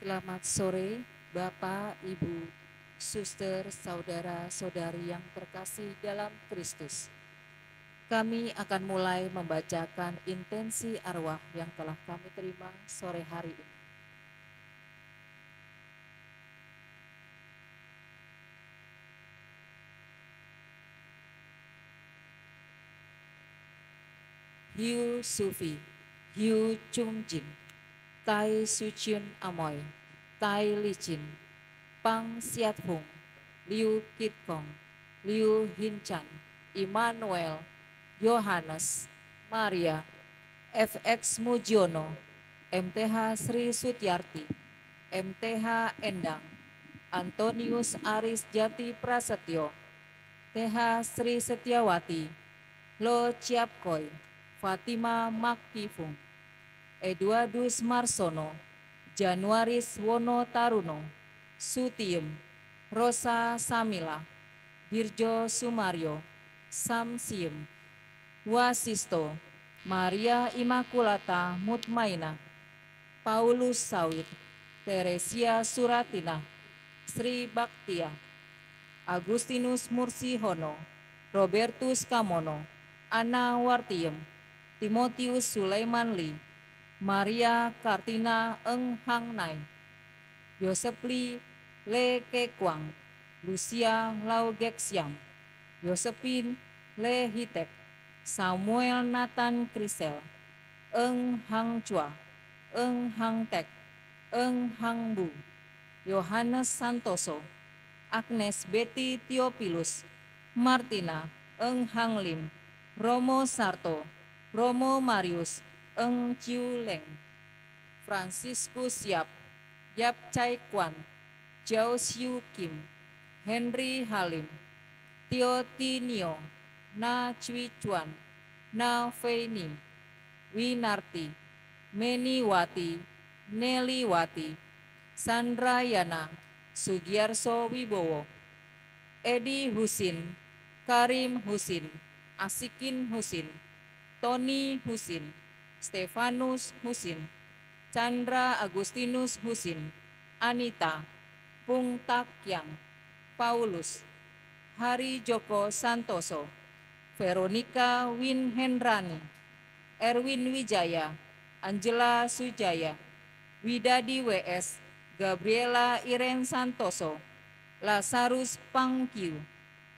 Selamat sore, Bapak, Ibu, suster, saudara-saudari yang terkasih dalam Kristus. Kami akan mulai membacakan intensi arwah yang telah kami terima sore hari ini. Hiu Sufi, Hiu Chung Jin, Tai Suchun Amoy, Tai Lichin, Pang Siat Hung, Liu Kit Kong, Liu Hinchan, Immanuel, Yohanes, Maria, FX Mujiono, MTH Sri Sutyarti, MTH Endang, Antonius Aris Jati Prasetyo, TH Sri Setiawati, Lo Ciapkoi, Fatima Maktifung, Eduardus Marsono, Januaris Wono Taruno, Sutiem, Rosa Samila, Dirjo Sumario, Samsiem, Wasisto, Maria Immaculata Mutmaina, Paulus Sawit, Teresia Suratina, Sri Baktia, Agustinus Mursihono, Robertus Kamono, Anna Wartiem, Timotius Sulaiman Lee, Maria Kartina Eng Hang Nai, Yosef Lee Le Kekwang, Lucia Lau Gexiam, Josephine Le Hitek, Samuel Nathan Krisel, Eng Hang Chua, Eng Hang Tek, Eng Hang Bu, Yohanes Santoso, Agnes Betty Theophilus, Martina Eng Hang Lim, Romo Sarto, Romo Marius, Eng Chiu Leng, Franciscus Yap, Yap Chai Kwan, Jiao Xiu Kim, Henry Halim, Tio Tinio, Na Cui Chuan, Na Fei Nim, Winarti, Meni Wati, Nelly Wati, Sandra Yana, Sugiarso Wibowo, Edi Husin, Karim Husin, Asikin Husin, Tony Husin, Stefanus Husin, Chandra Agustinus Husin, Anita, Pung Tak Yang, Paulus, Hari Joko Santoso, Veronica Win Hendrani, Erwin Wijaya, Angela Sujaya, Widadi WS, Gabriela Iren Santoso, Lazarus Pangkiu,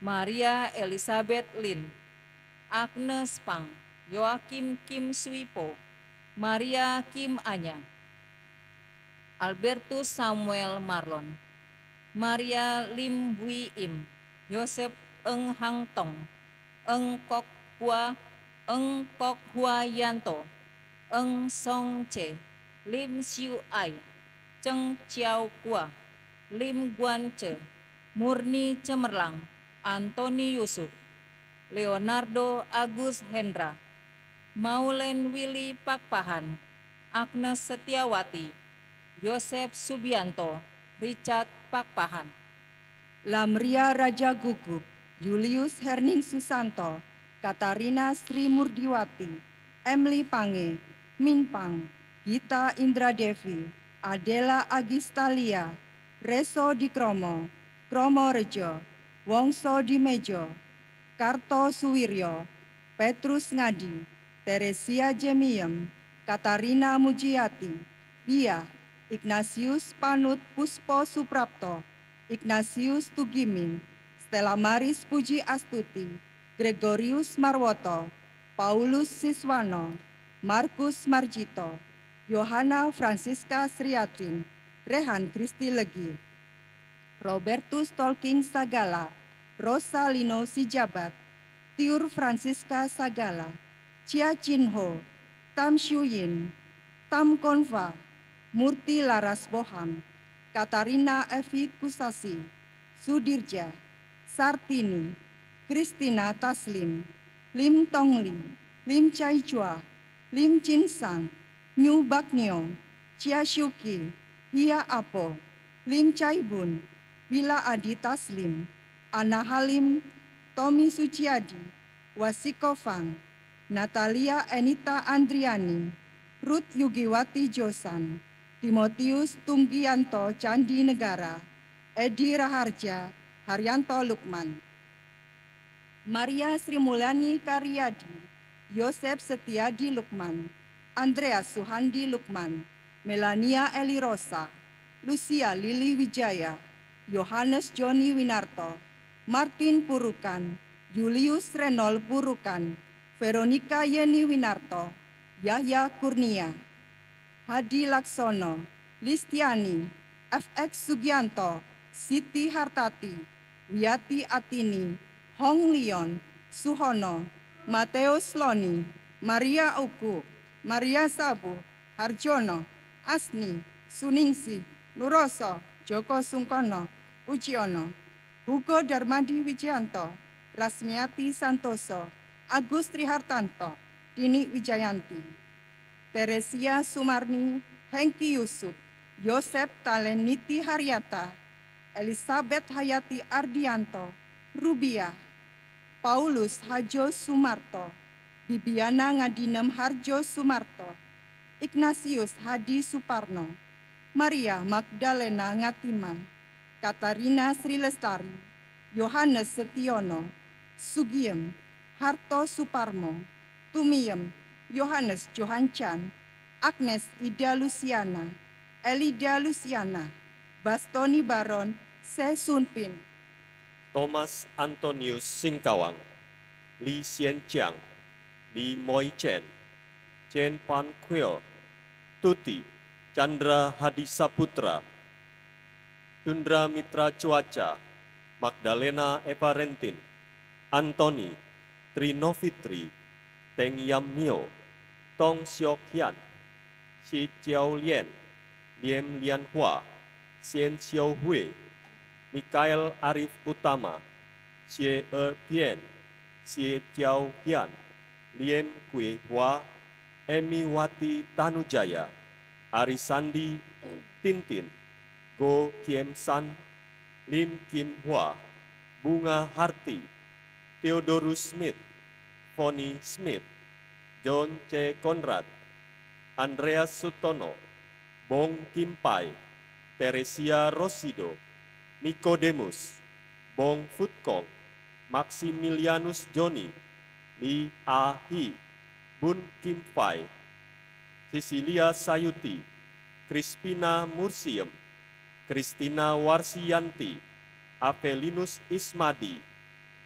Maria Elizabeth Lin, Agnes Pang, Joakim Kim Swipo, Maria Kim Anya, Albertus Samuel Marlon, Maria Lim Hui Im, Yosef Eng Hang Tong, Eng Kok Hua, Eng Kok Hua Yanto, Eng Song Che, Lim Xiu Ai, Cheng Chiao Kua, Lim Guan Che, Murni Cemerlang, Antoni Yusuf, Leonardo Agus Hendra, Maulen Willy Pakpahan, Agnes Setiawati, Yosef Subianto, Richard Pakpahan. Lamria Raja Gugup, Julius Herning Susanto, Katarina Sri Murdiwati, Emily Pange, Min Pang, Gita Indra Devi, Adela Agistalia, Reso Dikromo, Kromo Rejo, Wongso Dimejo, Karto Suwiryo, Petrus Ngadi, Teresia Jemiem, Katarina Mujiati, Bia, Ignatius Panut Puspo Suprapto, Ignatius Tugimin, Stella Maris Puji Astuti, Gregorius Marwoto, Paulus Siswano, Markus Marjito, Yohana Francisca Sriatrin, Rehan Kristi Legi, Robertus Tolking Sagala, Rosalino Sijabat, Tiur Francisca Sagala, Chia Chinho, Tam Shuyin, Tam Konva, Murti Laras Boham, Katarina Evi Kusasi, Sudirja, Sartini, Kristina Taslim, Lim Tongli, Lim Chai Chua, Lim Chin Sang, Nyu Baknyo, Chia Shuki, Hia Apo, Lim Chai Bun, Wila Adi Taslim, Ana Halim, Tommy Suciadi, Wasiko Fang, Natalia Enita Andriani, Ruth Yugiwati Josan, Timotius Tunggianto Candi Negara, Edi Raharja, Haryanto Lukman. Maria Sri Mulyani Karyadi, Yosep Setiadi Lukman, Andreas Suhandi Lukman, Melania Elirosa, Lucia Lili Wijaya, Yohanes Joni Winarto, Martin Purukan, Julius Renol Purukan, Veronica Yeni Winarto, Yahya Kurnia, Hadi Laksono, Listiani, FX Sugianto, Siti Hartati, Wiyati Atini, Hong Leon, Suhono, Mateus Loni, Maria Uku, Maria Sabu, Harjono, Asni, Suningsi, Nuroso, Joko Sungkono, Ujiono, Hugo Darmadi Wijanto, Rasmiati Santoso, Agus Trihartanto, Dini Wijayanti, Teresia Sumarni, Hengki Yusuf, Yosep Taleniti Haryata, Elizabeth Hayati Ardianto, Rubia, Paulus Hajo Sumarto, Bibiana Ngadinem Harjo Sumarto, Ignatius Hadi Suparno, Maria Magdalena Ngatiman, Katarina Sri Lestari, Yohanes Setiono, Sugiem, Harto Suparmo, Tumiem, Yohanes Johanchan, Agnes Ida Luciana, Elida Luciana, Bastoni Baron, Se Sunpin, Thomas Antonius Singkawang, Li Xianjiang, Li Moi Chen, Chen Pan Kweo, Tuti, Chandra Hadi Saputra, Tundra Mitra Cuaca, Magdalena Eva Rentin, Antoni, Trinovitri, Teng Yam Mio, Tong Siok Hian, Xi Jiao Lian, Liem Lian Hua, Xian Xiao Hui, Mikael Arif Utama, Xie Bien, Xie Jiao Hian, Liem Kui Hua, Emi Wati Tanujaya, Arisandi, Tintin, Go Kiem San, Lim Kim Hua, Bunga Harti, Theodorus Smith, Foni Smith, John C. Conrad, Andreas Sutono, Bong Kim Pai, Teresia Rosido, Nicodemus, Bong Futkong, Maximilianus Joni, Li A Hi, Bun Kim Pai, Cecilia Sayuti, Crispina Mursiem, Kristina Warsiyanti, Avelinus Ismadi,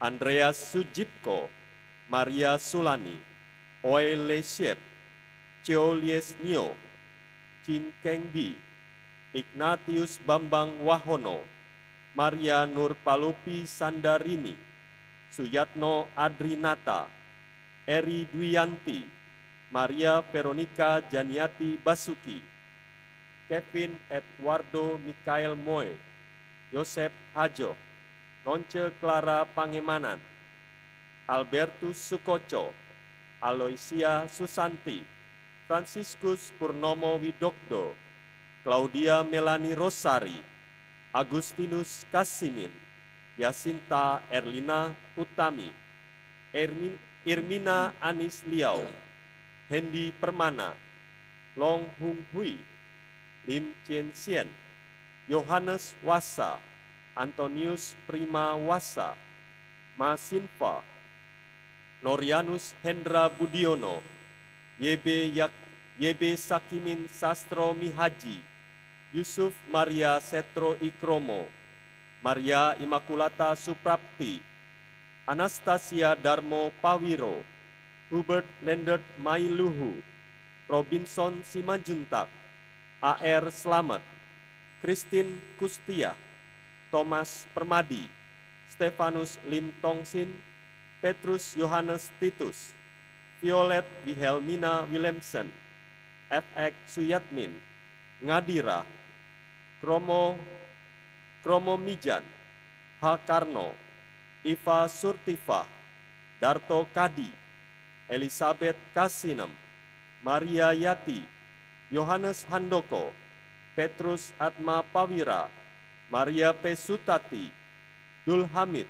Andreas Sujipko, Maria Sulani, Oe Lesiep, Chio Lies Nio, Chin Keng Bi, Ignatius Bambang Wahono, Maria Nur Palupi Sandarini, Suyatno Adrinata, Eri Dwiyanti, Maria Veronica Janiati Basuki, Kevin Edwardo Mikael Moe, Yosep Hajo, Nonce Clara Pangemanan, Albertus Sukoco, Aloysia Susanti, Franciscus Purnomo Widokdo, Claudia Melani Rosari, Agustinus Kasimin, Yasinta Erlina Utami, Irmina Anis Liao, Hendi Permana, Long Hung Hui, Lim Chien Sien, Yohanes Wasa, Antonius Prima Wasa, Masinfa, Norianus Hendra Budiono, YB Sakimin Sastro Mihaji, Yusuf Maria Setro Ikromo, Maria Immaculata Suprapti, Anastasia Darmo Pawiro, Hubert Lendert Mailuhu, Robinson Simanjuntak, A.R. Slamet, Christine Kustia, Thomas Permadi, Stefanus Lim Tongsin, Petrus Yohanes Titus, Violet Wilhelmina Willemsen, F.X. Suyatmin, Ngadira, Kromo Mijan, H. Karno, Iva Surtifa, Darto Kadi, Elizabeth Kasinem, Maria Yati, Yohanes Handoko, Petrus Atma Pawira, Maria P. Sutati, Dul Hamid,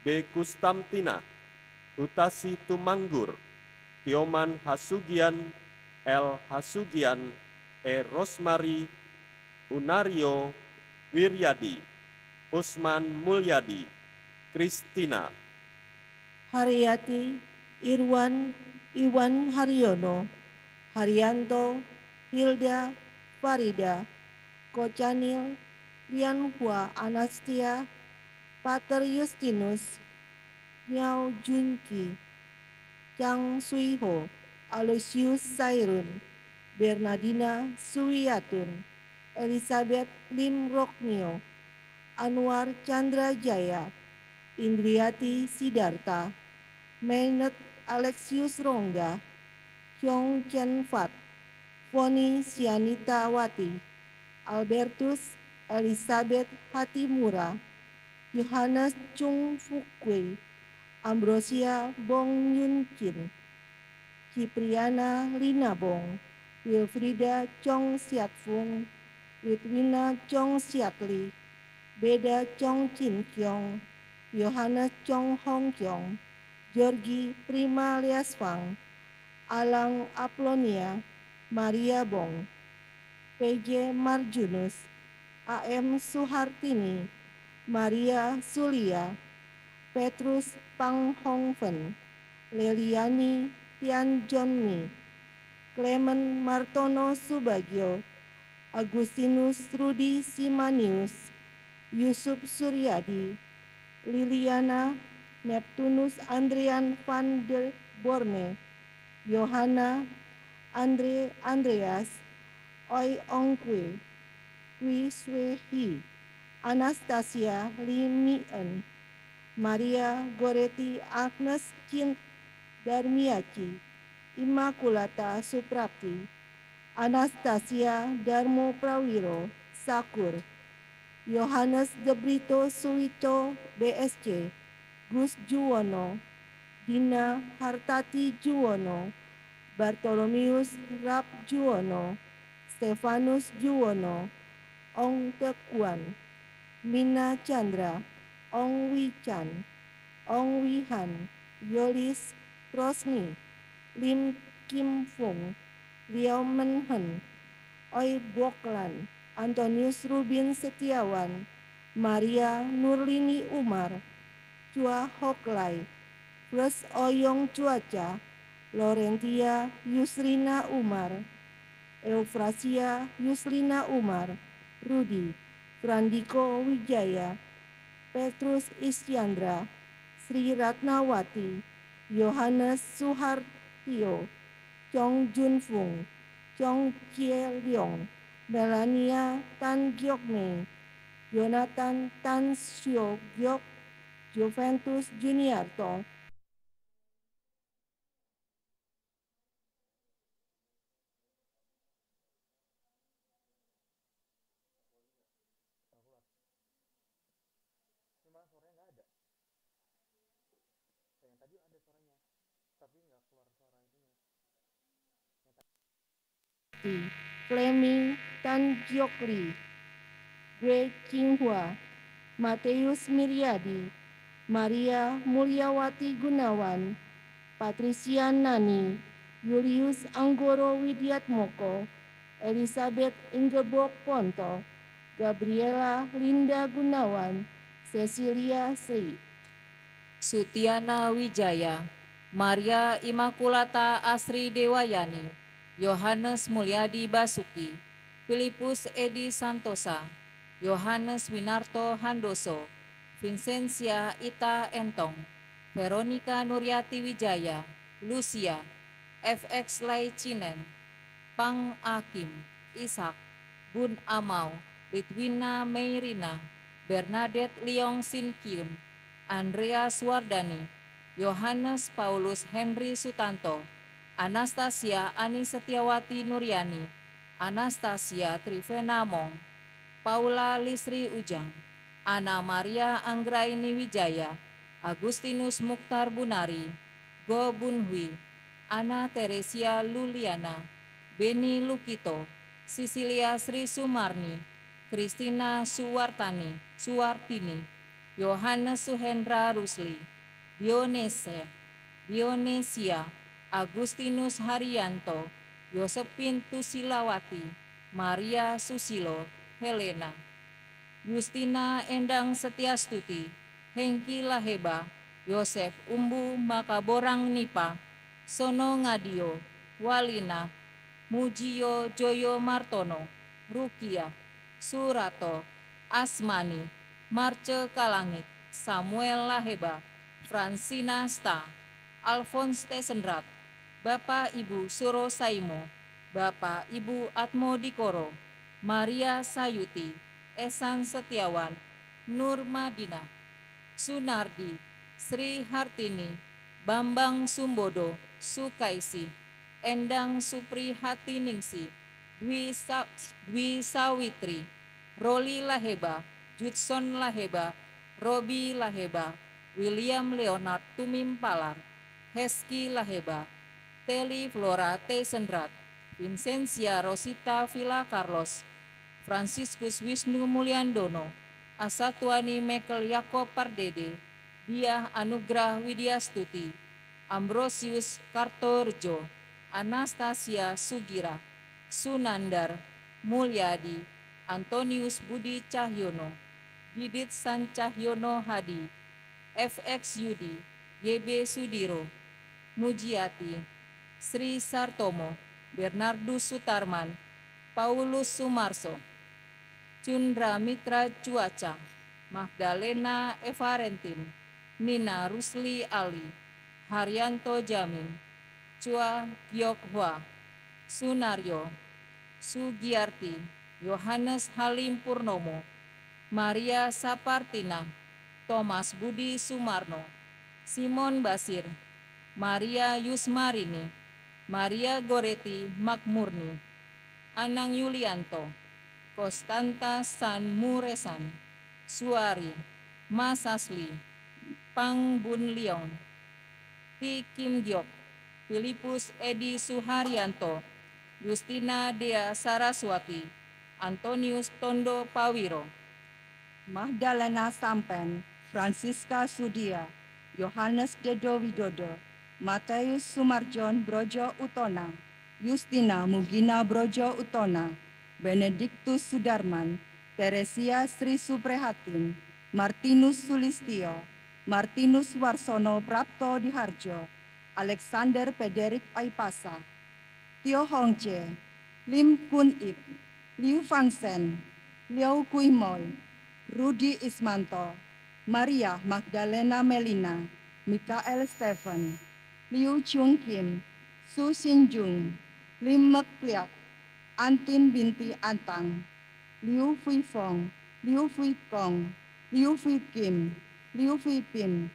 B. Kustamtina, Hutasi Tumanggur, Tioman Hasugian, L. Hasugian, Rosmari Unario Wiryadi, Usman Mulyadi, Kristina, Haryati Irwan Iwan Haryono, Haryanto Hilda Farida, Kocanil Lianhua Anastia, Pater Justinus, Nyao Junki, Chang Suiho, Aloysius Sairun, Bernardina Suwiyatun, Elizabeth Lim Roknio, Anwar Chandra Jaya, Indriati Sidarta, Menet Alexius Rongga, Kyong Chen Fat, Foni Sianita Wati, Albertus Elizabeth Hatimura, Yohanes Chung Fukwe, Ambrosia Bong Yun Kin, Cipriana Lina Bong, Wilfrida Chong Siat Fung, Litwina Chong Siat Li, Beda Chong Chin Kyong, Yohanes Chong Hong Kyong, Georgi Prima Liasfang, Alang Aplonia, Maria Bong, PJ Marjunus, AM Suhartini, Maria Sulia, Petrus Panghongfen, Leliani Tian Jonni, Clement Martono Subagio, Agustinus Rudi Simanius, Yusuf Suryadi, Liliana Neptunus Andrian van der Borne, Johanna Andreas, Oi Ongkwe, Kwi Swe Hee, Anastasia Lee Mien, Maria Goretti Agnes Cint Darmiaci, Immaculata Suprapti, Anastasia Darmo Prawiro, Sakur, Yohanes de Brito Suwito BSC, Gus Juwono, Dina Hartati Juwono, Bartolomeus Rap Juwono, Stefanus Juwono, Ong Tekuan, Mina Chandra, Ong Wichan, Ong Wihan, Yolis Rosni, Lim Kim Fung, Liao Menhen, Oi Boklan, Antonius Rubin Setiawan, Maria Nurlini Umar, Chua Hoklai, Plus Oyong Cuaca, Laurentia Yusrina Umar, Eufrasia Yuslina Umar, Rudi, Frandiko Wijaya, Petrus Isyandra, Sri Ratnawati, Yohanes Suhartio, Chong Junfung, Chong Chie Leong, Melania Tan Gyokme, Jonathan Tan Sio Gyok, Juventus Juniarto, Fleming Tan Gyokli, Gwe Qinghua, Mateus Miryadi, Maria Mulyawati Gunawan, Patricia Nani, Julius Anggoro Widiatmoko, Elizabeth Ingeborg Ponto, Gabriela Linda Gunawan, Cecilia Sri, Sutiana Wijaya, Maria Immaculata Asri Dewayani, Yohanes Mulyadi Basuki, Filipus Edi Santosa, Yohanes Winarto Handoso, Vincentia Ita Entong, Veronica Nuryati Wijaya, Lucia, FX Lai Cinen, Pang Akim, Ishak, Bun Amau, Litwina Meirina, Bernadette Leong Sin Kyun, Andrea Swardani, Yohanes Paulus Henry Sutanto, Anastasia Ani Setiawati Nuryani, Anastasia Trivena Mong, Paula Lisri Ujang, Ana Maria Anggraini Wijaya, Agustinus Mukhtar Bunari, Go Bunhui, Ana Teresia Luliana, Beni Lukito, Sisilia Sri Sumarni, Kristina Suwartini, Yohanes Suhendra Rusli, Dionesia, Agustinus Haryanto, Yosepin Tusilawati, Maria Susilo, Helena, Justina Endang Setiastuti, Hengki Laheba, Yosef Umbu Makaborang Nipa, Sono Ngadio, Walina, Mujio Joyo Martono, Rukia, Surato, Asmani, Marce Kalangit, Samuel Laheba, Fransina Sta, Alphonse Tesendrat, Bapak Ibu Suro Saimo, Bapak Ibu Atmo Dikoro, Maria Sayuti, Esan Setiawan, Nur Madina, Sunardi, Sri Hartini, Bambang Sumbodo, Sukaisi, Endang Supri Hatiningsi, Dwi Sawitri, Roli Laheba, Judson Laheba, Robi Laheba, William Leonard Tumim Palar, Heski Laheba, Teli Flora T. Sendrat, Vincentia Rosita Villa Carlos, Franciscus Wisnu Mulyandono, Asatuani Mekel Yakob Pardede, Diah Anugrah Widyastuti, Ambrosius Kartorjo, Anastasia Sugira, Sunandar Mulyadi, Antonius Budi Cahyono, Didit San Cahyono Hadi, FX Yudi, YB Sudiro, Mujiati, Sri Sartomo, Bernardus Sutarman, Paulus Sumarso, Cundra Mitra Cuaca, Magdalena Evarentin, Nina Rusli Ali, Haryanto Jamin, Chua Giok Hwa, Sunario, Sugiyarti, Yohanes Halim Purnomo, Maria Sapartina, Thomas Budi Sumarno, Simon Basir, Maria Yusmarini, Maria Goreti Makmurni, Anang Yulianto, Konstanta San Muresan, Suari, Mas Asli, Pang Bun Leong, Ti Kim Giok, Filipus Edi Suharyanto, Justina Dea Saraswati, Antonius Tondo Pawiro, Magdalena Sampen, Francisca Sudia, Yohanes Dedo Widodo, Matius Sumarjon Brojo Utona, Justina Mugina Brojo Utona, Benediktus Sudarman, Teresia Sri Suprehatin, Martinus Sulistio, Martinus Warsono Prapto Diharjo, Alexander Pederik Aipasa, Tio Hongche, Lim Kun Ip, Liu Fangsen, Liu Kuimoy, Rudi Ismanto, Maria Magdalena Melina, Mikael Stephen, Liu Chung Kim, Su Sin Jung, Lim Mek Kliak, Antin binti Antang, Liu Fui Fong, Liu Fui Kong, Liu Fui Kim, Liu Fui Pin,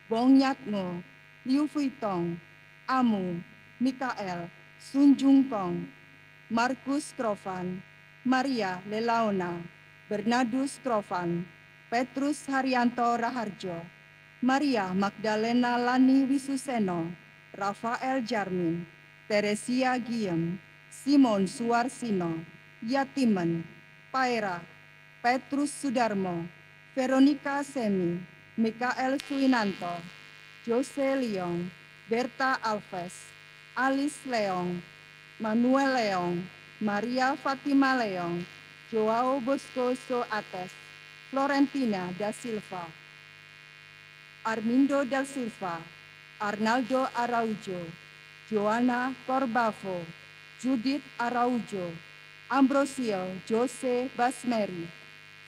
Bong Nyat Ngo, Liu Fui Tong, Amu, Mikael, Sun Jung Kong, Markus Krofan, Maria Lelaona, Bernardus Krofan, Petrus Haryanto Raharjo, Maria Magdalena Lani Wisuseno, Rafael Jarmin, Teresia Giem, Simon Suarsino, Yatimen, Paira, Petrus Sudarmo, Veronica Semi, Mikael Suinanto, Jose Leong, Berta Alves, Alice Leong, Manuel Leong, Maria Fatima Leong, Joao Bosco Soates, Florentina da Silva, Armindo da Silva, Arnaldo Araujo, Joana Corbavo, Judith Araujo, Ambrosio Jose Basmeri,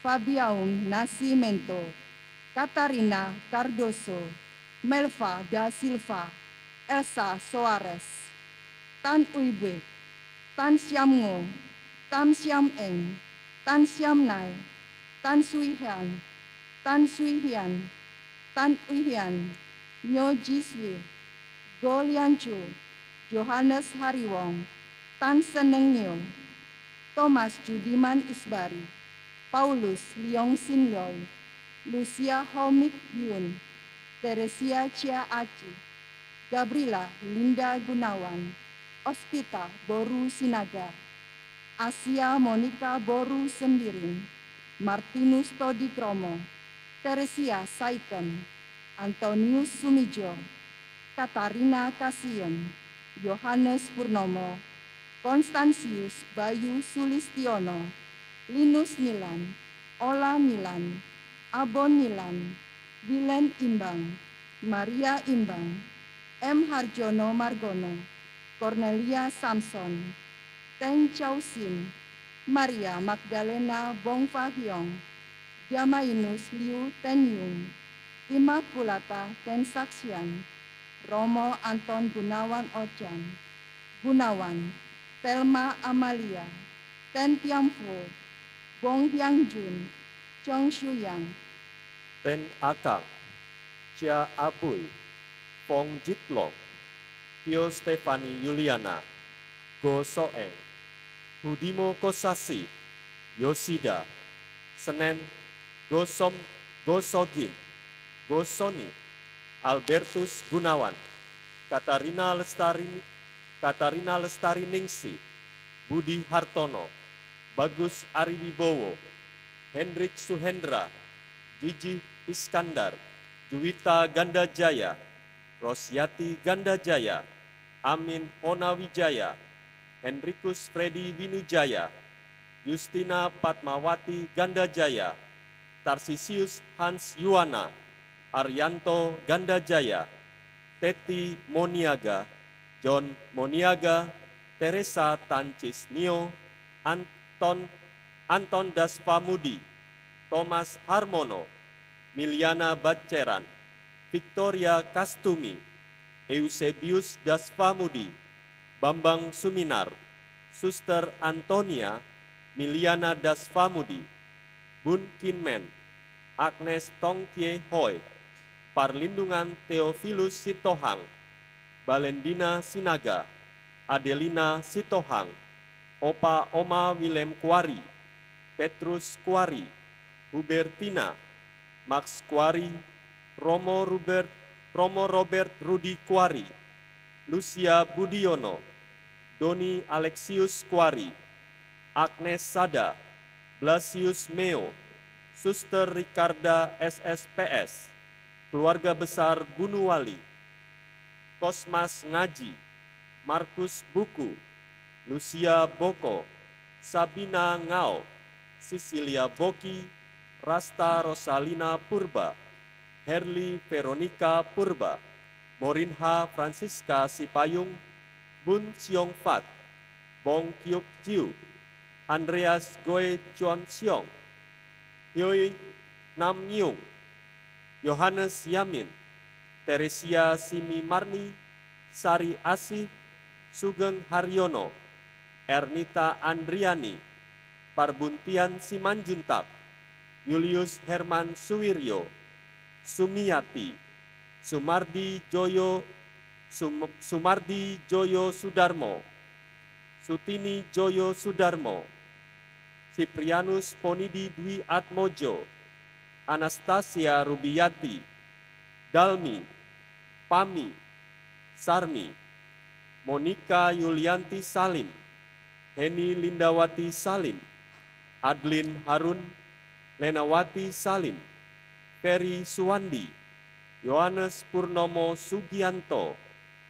Fabiaun Nascimento, Katarina Cardoso, Melva da Silva, Elsa Soares, Tan Uibe, Tan Siam Ngo, Tam Siam Eng, Tan Siam Nai, Tan Sui Hian, Tan Sui Hian, Tan Ui Hian, Nyo Jiswi, Go Lian Chu, Johannes Hariwong, Tan Seneng Nyo, Thomas Judiman Isbari, Paulus Liong Sin Loy, Lucia Homik Yun, Teresia Chia Aci, Gabriela Linda Gunawan, Ospita Boru Sinaga, Asia Monica Boru Sembiring, Martinus Todi Kromo, Teresia Saiken, Antonius Sumijo, Katarina Kasien, Yohanes Purnomo, Konstansius Bayu Sulistiono, Linus Milan, Ola Milan, Abon Milan, Wilen Imbang, Maria Imbang, M. Harjono Margono, Cornelia Samson, Teng Chow Sin, Maria Magdalena Bongfa-hyong, Damainus Liu Tenyung, Immaculata Tensaksian, Romo Anton Gunawan Ojan, Gunawan, Telma Amalia, Ten Tiamfu, Bong Hyang Jun, Chong Shuyang, Ten Akang, Chia Abuy, Fong Jitlong, Tio Stefani Yuliana, Go Soeng, Budimo Kosasi, Yoshida, Senen, Go Sogin, Go Soni, Albertus Gunawan, Katarina Lestari Ningsi, Budi Hartono, Bagus Ariwibowo, Hendrik Suhendra, Gigi Iskandar, Juwita Gandajaya, Rosyati Gandajaya, Amin Onawijaya, Henrikus Freddy Winujaya, Justina Patmawati Gandajaya, Tarsisius Hans Yuwana, Arianto Gandajaya, Teti Moniaga, John Moniaga, Teresa Tancis Nio, Anton Daspamudi, Thomas Harmono, Miliana Baceran, Victoria Kastumi, Eusebius Daspamudi, Bambang Suminar, Suster Antonia, Miliana Daspamudi, Bun Kinmen, Agnes Tongkie Hoi, Parlindungan Theophilus Sitohang, Balendina Sinaga, Adelina Sitohang, Opa Oma Willem Kuari, Petrus Kuari, Hubertina, Max Kuari, Romo Robert Rudi Kuari, Lucia Budiono, Doni Alexius Kuari, Agnes Sada, Blasius Meo, Suster Ricarda SSPS, Keluarga Besar Bunuwali, Kosmas Ngaji, Markus Buku, Lucia Boko, Sabina Ngao, Sisilia Boki, Rasta Rosalina Purba, Herli Veronica Purba, Morinha Francisca Sipayung, Bun Siong Fat, Bong Kyuk Jiu, Andreas Goe Chuan Siong, Hyoi Nam Nyung, Yohanes Yamin, Teresia Simi Marni, Sari Asih, Sugeng Haryono, Ernita Andriani, Parbuntian Simanjuntak, Julius Herman Suwiryo, Sumiyati, Sumardi Joyo Sudarmo, Sutini Joyo Sudarmo, Siprianus Ponidi Dwi Atmojo, Anastasia Rubiyati, Dalmi, Pami, Sarmi, Monika Yulianti Salim, Heni Lindawati Salim, Adlin Harun, Lenawati Salim, Ferry Suwandi, Yohanes Purnomo Sugianto,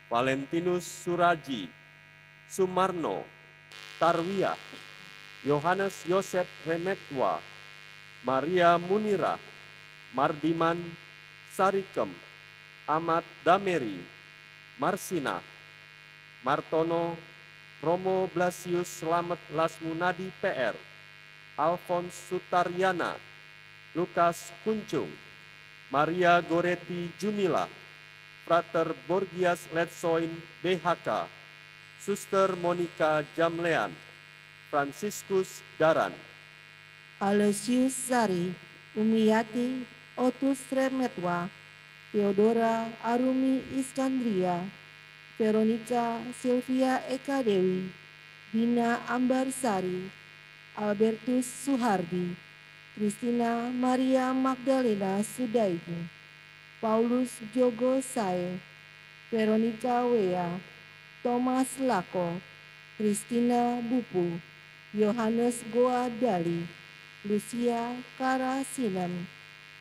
Valentinus Suraji, Sumarno, Tarwiyah, Yohanes Yosef Remetwa, Maria Munira, Mardiman, Sarikem, Ahmad Dameri, Marsina, Martono, Romo Blasius Slamet Lasmunadi PR, Alphonse Sutaryana, Lukas Kuncung, Maria Goretti Jumila, Frater Borgias Letsoin BHK, Suster Monica Jamlean, Franciscus Daran, Aloysius Sari, Umiyati Otus Remetwa, Theodora Arumi Iskandria, Veronica Sylvia Eka Dewi, Dina Ambarsari, Albertus Suhardi, Christina Maria Magdalena Sudaigu, Paulus Jogo Sae, Veronica Wea, Thomas Lako, Christina Bupu, Yohanes Goa Dali, Lucia Karasinan,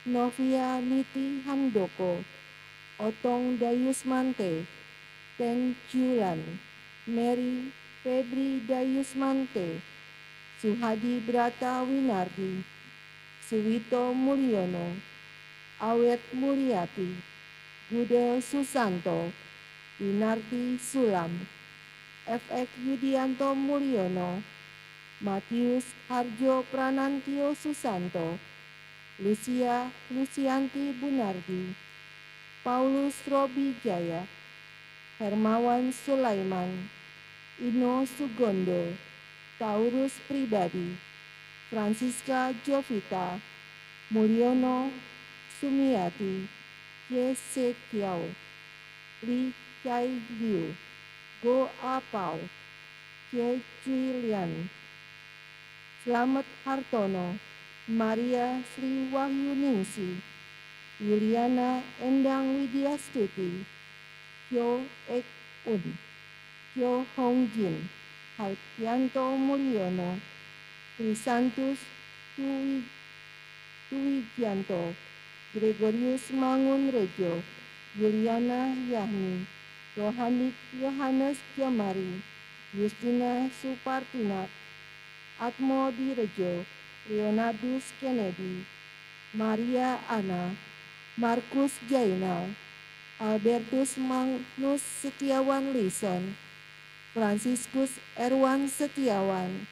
Novia Niti Handoko, Otong Dayus Mante, Teng Julan, Mary Febri Dayusmante, Suhadi Brata Winardi, Suwito Mulyono, Awet Mulyati, Gude Susanto, Winarti Sulam, FX Yudianto Mulyono, Matius Harjo Pranantio Susanto, Lucia Lucianti Bunardi, Paulus Robi Jaya, Hermawan Sulaiman, Ino Sugondo, Taurus Pribadi, Francisca Jovita, Mulyono Sumiati, Yese Kiau, Li Chai Liu, Go Apau, Ye Julian, Slamet Hartono, Maria Sri Wahyuningsi, Yuliana Endang Widyastuti, Kyo Ek Un, Kyo Hong Jin, Hartianto Mulyono, Krisantus Tuwigianto, Gregorius Mangun Rejo, Yuliana Yahni, Yohanes Jamari, Justina Supartinat, Atmo Direjo, Leonardus Kennedy, Maria Ana, Markus Jainal, Albertus Magnus Setiawan Lison, Franciscus Erwan Setiawan,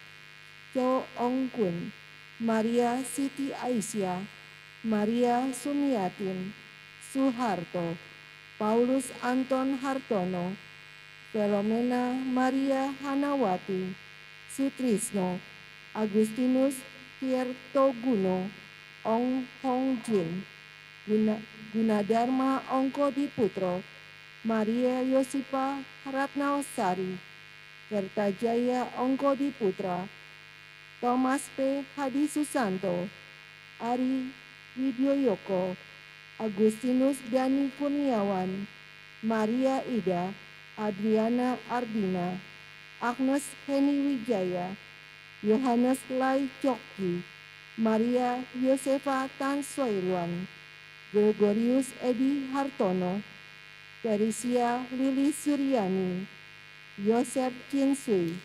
Cho Ong Kun, Maria Siti Aisyah, Maria Sumiatin, Suharto, Paulus Anton Hartono, Filomena Maria Hanawati, Sutrisno, Agustinus Tirtoguno, Ong Hong Jin, Gunadarma Ongko Diputro, Maria Yosipa Ratnawsari, Kertajaya Ongko Diputra, Thomas P. Hadi Susanto, Ari Widyoyoko, Agustinus Dani Kurniawan, Maria Ida, Adriana Ardina, Agnes Heni Wijaya, Yohanes Lai Chokji, Maria Yosefa Tan Soiluan, Gregorius Edi Hartono, Teresia Lili Suryani, Yosef Jinsui,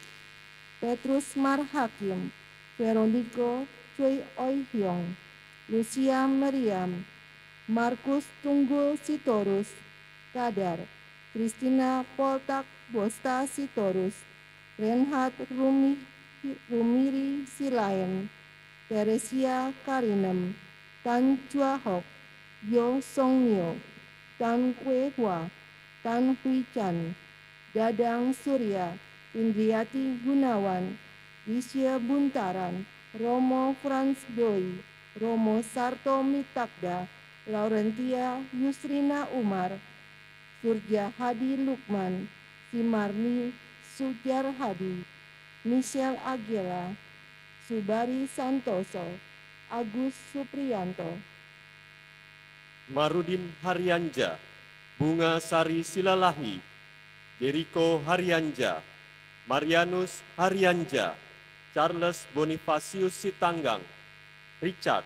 Petrus Marhakim, Veronico Choi Oi Hyong, Lucia Meriam, Markus Tunggul Sitorus, Kadar, Christina Poltak Bosta Sitorus, Renhat Rumiri Silayan, Teresia Karinem, Tan Chua Hok, Yo Song Myo, Tan Kue Hua, Tan Hui Chan, Dadang Surya, Indriati Gunawan, Isya Buntaran, Romo Frans Doi, Romo Sarto Mitakda, Laurentia Yusrina Umar, Surja Hadi Lukman, Simarni Sujar Hadi, Michelle Agela, Subari Santoso, Agus Supriyanto, Marudin Haryanja, Bunga Sari Silalahi, Jericho Haryanja, Marianus Haryanja, Charles Bonifacius Sitanggang, Richard,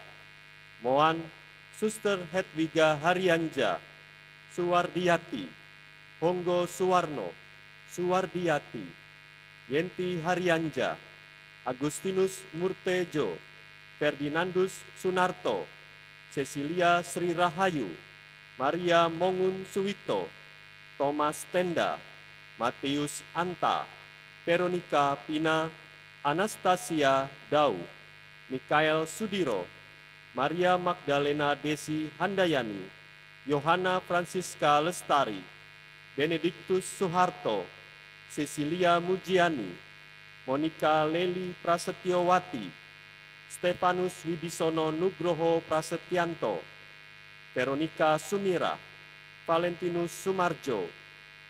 Moan, Suster Hedwiga Haryanja, Suwardiati, Honggo Suwarno, Suwardiati, Yenti Haryanja, Agustinus Murtejo, Ferdinandus Sunarto, Cecilia Sri Rahayu, Maria Mongun Suwito, Thomas Tenda, Matius Anta, Veronica Pina, Anastasia Dau, Mikael Sudiro, Maria Magdalena Desi Handayani, Yohana Francisca Lestari, Benediktus Suharto, Cecilia Mujiani, Monica Leli Prasetyowati, Stefanus Wibisono Nugroho Prasetyanto, Veronica Sumira, Valentinus Sumarjo,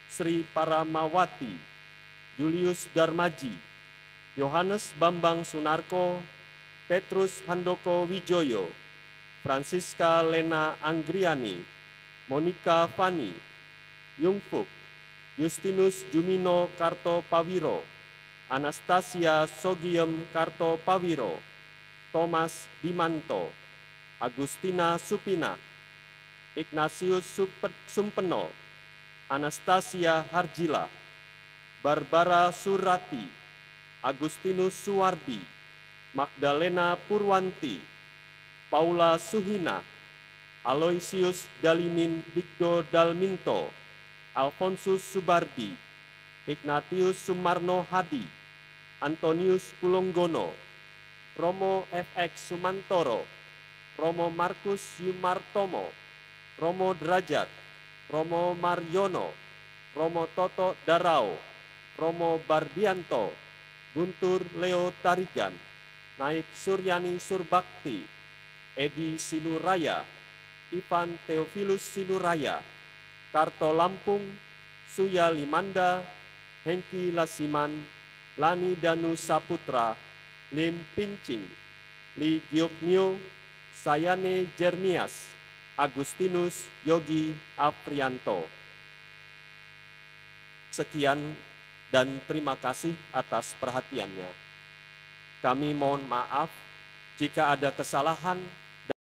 Sri Paramawati, Julius Darmaji, Yohanes Bambang Sunarko, Petrus Handoko Wijoyo, Francisca Lena Anggriani, Monica Fani, Yungfuk, Justinus Jumino Karto Pawiro, Anastasia Sogiem Karto Pawiro, Thomas Dimanto, Agustina Supina, Ignatius Sumpeno, Anastasia Harjila, Barbara Surati, Agustinus Suwardi, Magdalena Purwanti, Paula Suhina, Aloysius Dalimin Digdo Dalminto, Alfonsus Subardi, Ignatius Sumarno Hadi, Antonius Kulonggono, Romo FX Sumantoro, Romo Markus Yumartomo, Romo Derajat, Romo Maryono, Romo Toto Darao, Romo Bardianto, Guntur Leo Tarigan, Naib Suryani Surbakti, Edi Siluraya, Ivan Theophilus Siluraya, Karto Lampung, Suya Limanda, Hengki Lasiman, Lani Danu Saputra, Lim Pincing, Li Gioknyo, Sayane Jernias, Agustinus Yogi Aprianto. Sekian dan terima kasih atas perhatiannya. Kami mohon maaf jika ada kesalahan